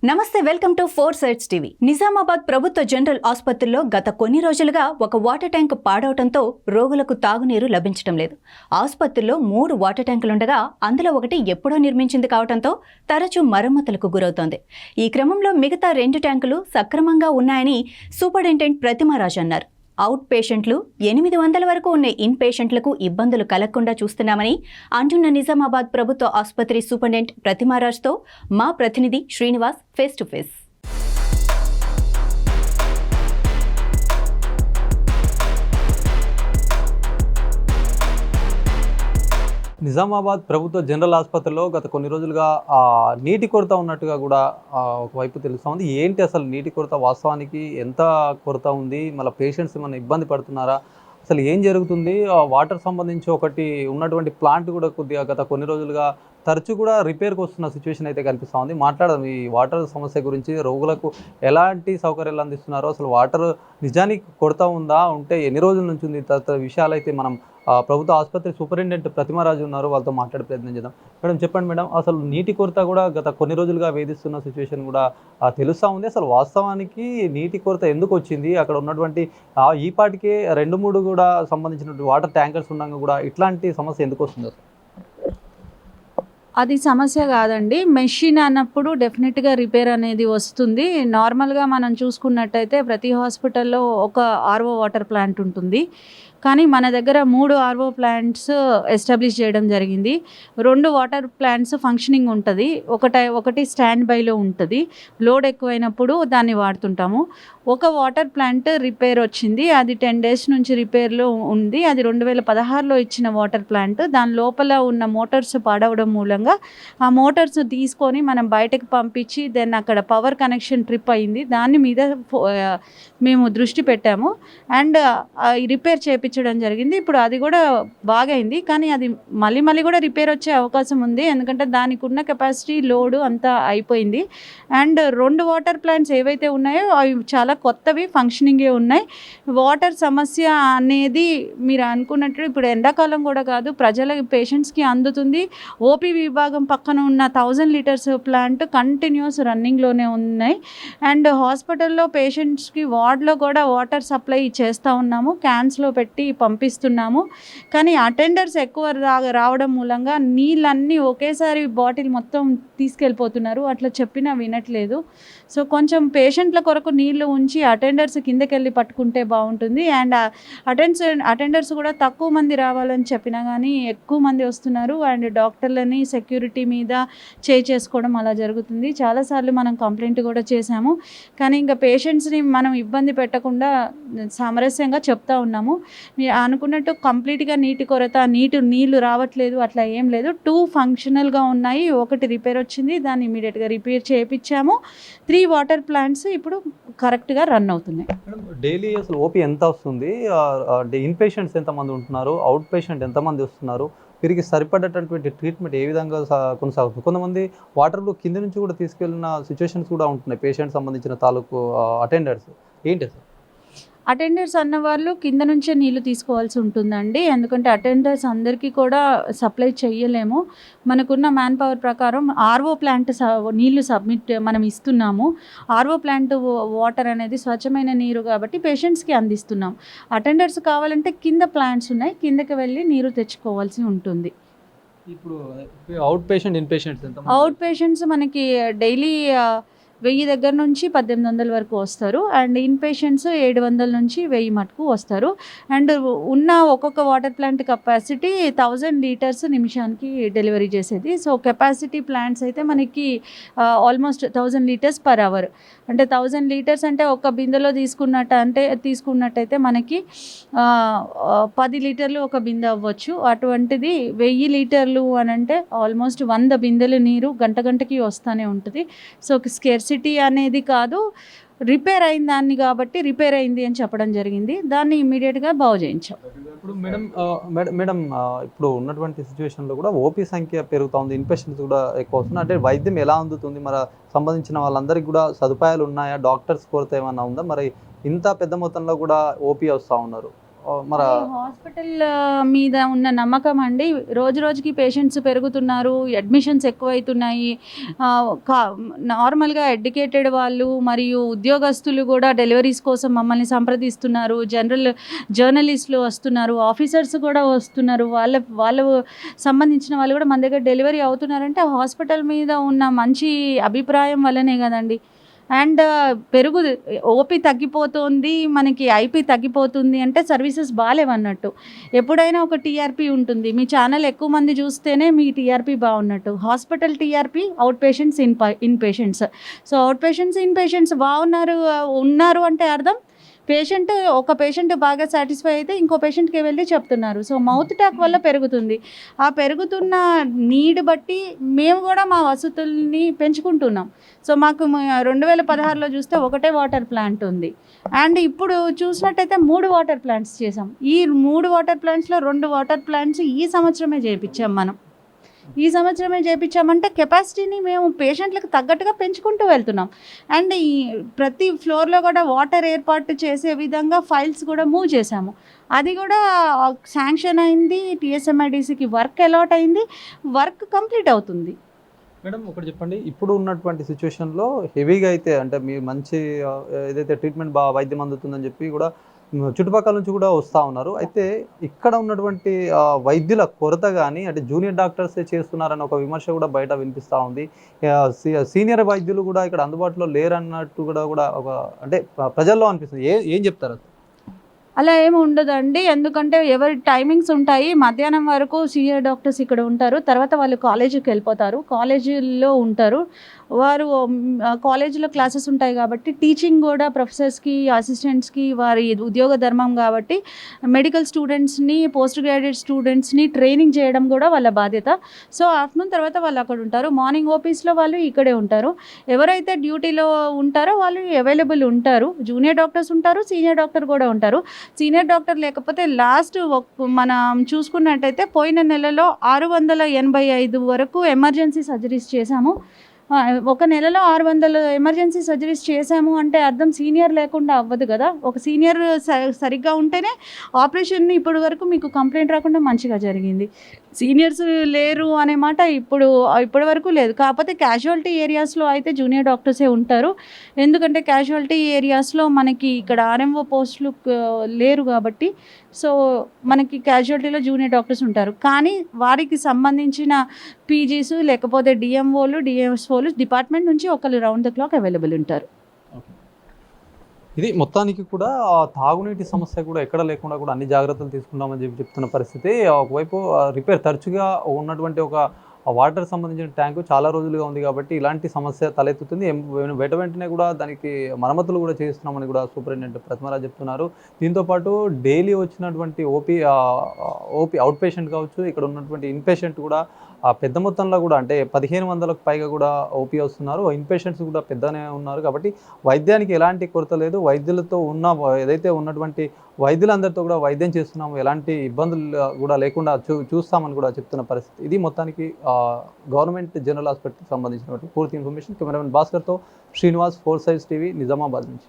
నమస్తే, welcome to four sides TV. Nizamabad ప్రభుత్వ general ఆసుపత్రిలో గత కొన్ని రోజులుగా ఒక వాటర్ ట్యాంక్ పాడవడంతో రోగులకు తాగునీరు లభించడం లేదు. ఆసుపత్రిలో 3 వాటర్ ట్యాంకులుండగా అందులో ఒకటి ఎప్పుడో నిర్మించింది కావడంతో తరచూ మరమ్మతులకు గురవుతోంది. ఈ క్రమంలో మిగతా 2 ట్యాంకులు సక్రమంగా ఉన్నాయని సూపరింటెండెంట్ ప్రతిమారాజు అన్నారు. అవుట్ పేషెంట్లు 800 వరకు ఉన్న ఇన్ పేషెంట్లకు ఇబ్బందులు కలగకుండా చూస్తున్నామని అంటున్న నిజామాబాద్ ప్రభుత్వ ఆసుపత్రి సూపరింటెండెంట్ ప్రతిమారాజ్తో మా ప్రతినిధి Srinivas face to face. Nizamabad ప్రభుత్వ జనరల్ ఆసుపత్రిలో గత కొన్ని రోజులుగా నీటి కొరత ఉన్నట్టుగా కూడా ఒకవైపు తెలుస్తూ ఉంది. ఏంటి అసలు నీటి కొరత, వాస్తవానికి ఎంత కొరత ఉంది, మళ్ళీ పేషెంట్స్ ఏమైనా ఇబ్బంది పడుతున్నారా, అసలు ఏం జరుగుతుంది? వాటర్ సంబంధించి ఒకటి ఉన్నటువంటి ప్లాంట్ కూడా కొద్దిగా గత కొన్ని రోజులుగా తరచూ కూడా రిపేర్కి వస్తున్న సిచ్యువేషన్ అయితే కనిపిస్తూ ఉంది. మాట్లాడదాం ఈ వాటర్ సమస్య గురించి. రోగులకు ఎలాంటి సౌకర్యాలు అందిస్తున్నారో, అసలు వాటర్ నిజానికి కొరత ఉందా, ఉంటే ఎన్ని రోజుల నుంచి ఉంది, తదితర విషయాలు అయితే మనం ప్రభుత్వ ఆసుపత్రి సూపరింటెండెంట్ ప్రతిమారాజు ఉన్నారు, వాళ్ళతో మాట్లాడే ప్రయత్నం చేద్దాం. మేడం చెప్పండి మేడం, అసలు నీటి కొరత కూడా గత కొన్ని రోజులుగా వేధిస్తున్న సిచ్యువేషన్ కూడా తెలుస్తూ ఉంది. అసలు వాస్తవానికి నీటి కొరత ఎందుకు వచ్చింది? అక్కడ ఉన్నటువంటి ఈ పాటికే 2-3 కూడా సంబంధించినటువంటి వాటర్ ట్యాంకర్స్ ఉండగా కూడా ఇట్లాంటి సమస్య ఎందుకు వస్తుంది? అది సమస్య కాదండి. మెషిన్ అన్నప్పుడు డెఫినెట్గా రిపేర్ అనేది వస్తుంది. నార్మల్గా మనం చూసుకున్నట్టయితే ప్రతి హాస్పిటల్లో ఒక ఆర్ఓ వాటర్ ప్లాంట్ ఉంటుంది. కానీ మన దగ్గర 3 ఆర్ఓ ప్లాంట్స్ ఎస్టాబ్లిష్ చేయడం జరిగింది. 2 వాటర్ ప్లాంట్స్ ఫంక్షనింగ్ ఉంటుంది, ఒకటి స్టాండ్ బైలో ఉంటుంది. లోడ్ ఎక్కువైనప్పుడు దాన్ని వాడుతుంటాము. ఒక వాటర్ ప్లాంట్ రిపేర్ వచ్చింది, అది 10 డేస్ నుంచి రిపేర్లో ఉంది. అది 2016లో ఇచ్చిన వాటర్ ప్లాంట్. దాని లోపల ఉన్న మోటార్స్ పాడవడం మూలంగా ఆ మోటార్స్ తీసుకొని మనం బయటకు పంపించి దెన్ అక్కడ పవర్ కనెక్షన్ ట్రిప్ అయింది. దాని మీద మేము దృష్టి పెట్టాము అండ్ రిపేర్ చేయించడం జరిగింది. ఇప్పుడు అది కూడా బాగైంది, కానీ అది మళ్ళీ కూడా రిపేర్ వచ్చే అవకాశం ఉంది. ఎందుకంటే దానికి ఉన్న కెపాసిటీ లోడ్ అంతా అయిపోయింది. అండ్ 2 వాటర్ ప్లాంట్స్ ఏవైతే ఉన్నాయో అవి చాలా కొత్తవి, ఫంక్షనింగే ఉన్నాయి. వాటర్ సమస్య అనేది మీరు అనుకున్నట్టు ఇప్పుడు ఎండాకాలం కూడా కాదు, పేషెంట్స్కి అందుతుంది. ఓపీ విభాగం పక్కన ఉన్న 1000 లీటర్స్ ప్లాంట్ కంటిన్యూస్ రన్నింగ్లోనే ఉన్నాయి. అండ్ హాస్పిటల్లో పేషెంట్స్కి వార్డ్లో కూడా వాటర్ సప్లై చేస్తూ ఉన్నాము, క్యాన్స్లో పెట్టి పంపిస్తున్నాము. కానీ అటెండర్స్ ఎక్కువ రావడం మూలంగా నీళ్ళన్నీ ఒకేసారి బాటిల్ మొత్తం తీసుకెళ్ళిపోతున్నారు. అట్లా చెప్పినా వినట్లేదు. సో కొంచెం పేషెంట్ల కొరకు నీళ్లు ఉంచి అటెండర్స్ కిందకెళ్ళి పట్టుకుంటే బాగుంటుంది. అండ్ అటెండర్స్ కూడా తక్కువ మంది రావాలని చెప్పినా కానీ ఎక్కువ మంది వస్తున్నారు. అండ్ డాక్టర్లని సెక్యూరిటీ మీద చేసుకోవడం అలా జరుగుతుంది. చాలాసార్లు మనం కంప్లైంట్ కూడా చేశాము, కానీ ఇంకా పేషెంట్స్ని మనం ఇబ్బంది పెట్టకుండా సామరస్యంగా చెప్తా ఉన్నాము. మీరు అనుకున్నట్టు కంప్లీట్గా నీటి కొరత, నీళ్లు రావట్లేదు అట్లా ఏం లేదు. 2 ఫంక్షనల్గా ఉన్నాయి, ఒకటి రిపేర్ వచ్చింది, దాన్ని ఇమీడియట్గా రిపేర్ చేయించాము. 3 వాటర్ ప్లాంట్స్ ఇప్పుడు కరెక్ట్గా రన్ అవుతున్నాయి. డైలీ అసలు ఓపీ ఎంత వస్తుంది? ఇన్ పేషెంట్స్ ఎంతమంది ఉంటున్నారు? అవుట్ పేషెంట్ ఎంతమంది వస్తున్నారు? వీరికి సరిపడేటటువంటి ట్రీట్మెంట్ ఏ విధంగా కొనసాగుతుంది? కొంతమంది వాటర్లు కింద నుంచి కూడా తీసుకెళ్ళిన సిచ్యువేషన్స్ కూడా ఉంటున్నాయి పేషెంట్ సంబంధించిన తాలూకు అటెండర్స్. ఏంటి సార్? అటెండర్స్ అన్న వాళ్ళు కింద నుంచే నీళ్లు తీసుకోవాల్సి ఉంటుందండి. ఎందుకంటే అటెండర్స్ అందరికీ కూడా సప్లై చేయలేము. మనకున్న మ్యాన్ పవర్ ప్రకారం ఆర్ఓ ప్లాంట్ నీళ్లు మనం ఇస్తున్నాము. ఆర్ఓ ప్లాంట్ వాటర్ అనేది స్వచ్ఛమైన నీరు కాబట్టి పేషెంట్స్కి అందిస్తున్నాం. అటెండర్స్ కావాలంటే కింద ప్లాంట్స్ ఉన్నాయి, కిందకి వెళ్ళి నీరు తెచ్చుకోవాల్సి ఉంటుంది. ఇప్పుడు అవుట్ పేషెంట్, ఇన్ పేషెంట్స్ ఎంత? అవుట్ పేషెంట్స్ మనకి డైలీ 1000 దగ్గర నుంచి 1800 వరకు వస్తారు. అండ్ ఇన్ పేషెంట్స్ 700 నుంచి 1000 మటుకు వస్తారు. అండ్ ఉన్న ఒక్కొక్క వాటర్ ప్లాంట్ కెపాసిటీ 1000 లీటర్స్ నిమిషానికి డెలివరీ చేసేది. సో కెపాసిటీ ప్లాంట్స్ అయితే మనకి ఆల్మోస్ట్ 1000 లీటర్స్ పర్ అవర్. అంటే 1000 లీటర్స్ అంటే ఒక బిందెలో తీసుకున్నట్టయితే మనకి 10 లీటర్లు ఒక బిందె అవ్వచ్చు. అటువంటిది 1000 లీటర్లు అని అంటే ఆల్మోస్ట్ 100 బిందెలు నీరు గంటకి వస్తూనే ఉంటుంది. సో స్కేర్సిటీ అనేది కాదు, రిపేర్ అయిన దాన్ని కాబట్టి రిపేర్ అయింది అని చెప్పడం జరిగింది. దాన్ని ఇమీడియట్గా బాగు చేయించాం. ఇప్పుడు మేడం ఇప్పుడు ఉన్నటువంటి సిచ్యువేషన్లో కూడా ఓపీ సంఖ్య పెరుగుతూ ఉంది, ఇన్పేషెంట్స్ కూడా ఎక్కువ వస్తుంది. అంటే వైద్యం ఎలా అందుతుంది? మరి సంబంధించిన వాళ్ళందరికీ కూడా సదుపాయాలు ఉన్నాయా? డాక్టర్స్ కొరత ఏమన్నా ఉందా? మరి ఇంత పెద్ద మొత్తంలో కూడా ఓపీ వస్తూ ఉన్నారు, మరి హాస్పిటల్ మీద ఉన్న నమ్మకం అండి. రోజు రోజుకి పేషెంట్స్ పెరుగుతున్నారు, అడ్మిషన్స్ ఎక్కువైతున్నాయి. నార్మల్గా ఎడ్యుకేటెడ్ వాళ్ళు మరియు ఉద్యోగస్తులు కూడా డెలివరీస్ కోసం మమ్మల్ని సంప్రదిస్తున్నారు. జర్నలిస్టులు వస్తున్నారు, ఆఫీసర్స్ కూడా వస్తున్నారు. వాళ్ళ సంబంధించిన వాళ్ళు కూడా మన దగ్గర డెలివరీ అవుతున్నారంటే హాస్పిటల్ మీద ఉన్న మంచి అభిప్రాయం వల్లనే కదండి. అండ్ ఓపీ తగ్గిపోతుంది, మనకి ఐపీ తగ్గిపోతుంది అంటే సర్వీసెస్ బాగాలేవన్నట్టు. ఎప్పుడైనా ఒక టీఆర్పీ ఉంటుంది, మీ ఛానల్ ఎక్కువ మంది చూస్తేనే మీ టీఆర్పీ బాగున్నట్టు. Hospital TRP out patients in patients. So out patients in patients ఉన్నారు అంటే అర్థం ఒక పేషెంట్ బాగా సాటిస్ఫై అయితే ఇంకో పేషెంట్కి వెళ్ళి చెప్తున్నారు. సో మౌత్ టాక్ వల్ల పెరుగుతుంది. ఆ పెరుగుతున్న నీడ్ బట్టి మేము కూడా మా వసతుల్ని పెంచుకుంటున్నాం. సో మాకు 2016లో చూస్తే ఒకటే వాటర్ ప్లాంట్ ఉంది. అండ్ ఇప్పుడు చూసినట్టయితే 3 వాటర్ ప్లాంట్స్ చేసాం. ఈ 3 వాటర్ ప్లాంట్స్లో 2 వాటర్ ప్లాంట్స్ ఈ సంవత్సరమే చేయించామంటే కెపాసిటీని మేము పేషెంట్లకు తగ్గట్టుగా పెంచుకుంటూ వెళ్తున్నాం. అండ్ ఈ ప్రతి ఫ్లోర్లో కూడా వాటర్ ఏర్పాటు చేసే విధంగా ఫైల్స్ కూడా మూవ్ చేశాము. అది కూడా శాంక్షన్ అయింది, టీఎస్ఎంఐడిసికి వర్క్ అలాట్ అయింది, వర్క్ కంప్లీట్ అవుతుంది. మేడం ఒకటి చెప్పండి, ఇప్పుడు ఉన్నటువంటి సిచ్యువేషన్లో హెవీగా అయితే అంటే మీరు మంచి ఏదైతే ట్రీట్మెంట్ వైద్యం అందుతుందని చెప్పి కూడా చుట్టుపక్కల నుంచి కూడా వస్తూ ఉన్నారు. అయితే ఇక్కడ ఉన్నటువంటి వైద్యుల కొరత కానీ అంటే జూనియర్ డాక్టర్సే చేస్తున్నారన్న ఒక విమర్శ కూడా బయట వినిపిస్తూ ఉంది. సీనియర్ వైద్యులు కూడా ఇక్కడ అందుబాటులో లేరన్నట్టు కూడా ఒక అంటే ప్రజల్లో అనిపిస్తుంది. ఏం చెప్తారు? అలా ఏమి ఉండదండి. ఎందుకంటే ఎవరి టైమింగ్స్ ఉంటాయి. మధ్యాహ్నం వరకు సీనియర్ డాక్టర్స్ ఇక్కడ ఉంటారు, తర్వాత వాళ్ళు కాలేజీకి వెళ్ళిపోతారు, కాలేజీలో ఉంటారు. వారు కాలేజీలో క్లాసెస్ ఉంటాయి కాబట్టి టీచింగ్ కూడా ప్రొఫెసర్స్కి, అసిస్టెంట్స్కి వారి ఉద్యోగ ధర్మం కాబట్టి మెడికల్ స్టూడెంట్స్ని, పోస్ట్ గ్రాడ్యుయేట్ స్టూడెంట్స్ని ట్రైనింగ్ చేయడం కూడా వాళ్ళ బాధ్యత. సో ఆఫ్టర్నూన్ తర్వాత వాళ్ళు అక్కడ ఉంటారు, మార్నింగ్ ఓపీస్లో వాళ్ళు ఇక్కడే ఉంటారు. ఎవరైతే డ్యూటీలో ఉంటారో వాళ్ళు అవైలబుల్ ఉంటారు. జూనియర్ డాక్టర్స్ ఉంటారు, సీనియర్ డాక్టర్ కూడా ఉంటారు. సీనియర్ డాక్టర్ లేకపోతే లాస్ట్ మనం చూసుకున్నట్టయితే పోయిన నెలలో 685 వరకు ఎమర్జెన్సీ సర్జరీస్ చేశాము. ఒక నెలలో 600 ఎమర్జెన్సీ సర్జరీస్ చేశాము అంటే అర్థం సీనియర్ లేకుండా అవ్వదు కదా. ఒక సీనియర్ సరిగ్గా ఉంటేనే ఆపరేషన్ ఇప్పటి వరకు మీకు కంప్లైంట్ రాకుండా మంచిగా జరిగింది. సీనియర్స్ లేరు అనే మాట ఇప్పటి వరకు లేదు. కాకపోతే క్యాజువాలిటీ ఏరియాస్లో అయితే జూనియర్ డాక్టర్సే ఉంటారు. ఎందుకంటే క్యాజువాలిటీ ఏరియాస్లో మనకి ఇక్కడ ఆర్ఎంఓ పోస్టులు లేరు కాబట్టి సో మనకి క్యాజువాలిటీలో జూనియర్ డాక్టర్స్ ఉంటారు. కానీ వారికి సంబంధించిన పీజీస్ లేకపోతే డిఎంఓలు, డిఎస్ఓలు డిపార్ట్మెంట్ నుంచి ఒకళ్ళు రౌండ్ ద క్లాక్ అవైలబుల్ ఉంటారు. ఇది మొత్తానికి కూడా తాగునీటి సమస్య కూడా ఎక్కడ లేకుండా కూడా అన్ని జాగ్రత్తలు తీసుకుంటామని చెప్పి చెప్తున్న పరిస్థితి. ఒకవైపు రిపేర్ తరచుగా ఉన్నటువంటి ఒక వాటర్ సంబంధించిన ట్యాంకు చాలా రోజులుగా ఉంది కాబట్టి ఇలాంటి సమస్య తలెత్తుతుంది. వెంటనే కూడా దానికి మరమ్మతులు కూడా చేస్తున్నామని కూడా సూపరింటెండెంట్ ప్రతిమరాజ్ చెప్తున్నారు. దీంతోపాటు డైలీ వచ్చినటువంటి ఓపీ అవుట్ పేషెంట్ కావచ్చు, ఇక్కడ ఉన్నటువంటి ఇన్పేషెంట్ కూడా పెద్ద మొత్తంలో కూడా అంటే 1500కు పైగా కూడా ఓపీ వస్తున్నారు. ఇన్పేషెంట్స్ కూడా పెద్దనే ఉన్నారు కాబట్టి వైద్యానికి ఎలాంటి కొరత లేదు. వైద్యులతో ఏదైతే ఉన్నటువంటి వైద్యులందరితో కూడా వైద్యం చేస్తున్నాము, ఎలాంటి ఇబ్బందులు కూడా లేకుండా చూస్తామని కూడా చెప్తున్న పరిస్థితి. ఇది మొత్తానికి గవర్నమెంట్ జనరల్ హాస్పిటల్కి సంబంధించినటువంటి పూర్తి ఇన్ఫర్మేషన్. కెమెరామెన్ భాస్కర్తో శ్రీనివాస్, 4 Sides TV, నిజామాబాద్ నుంచి.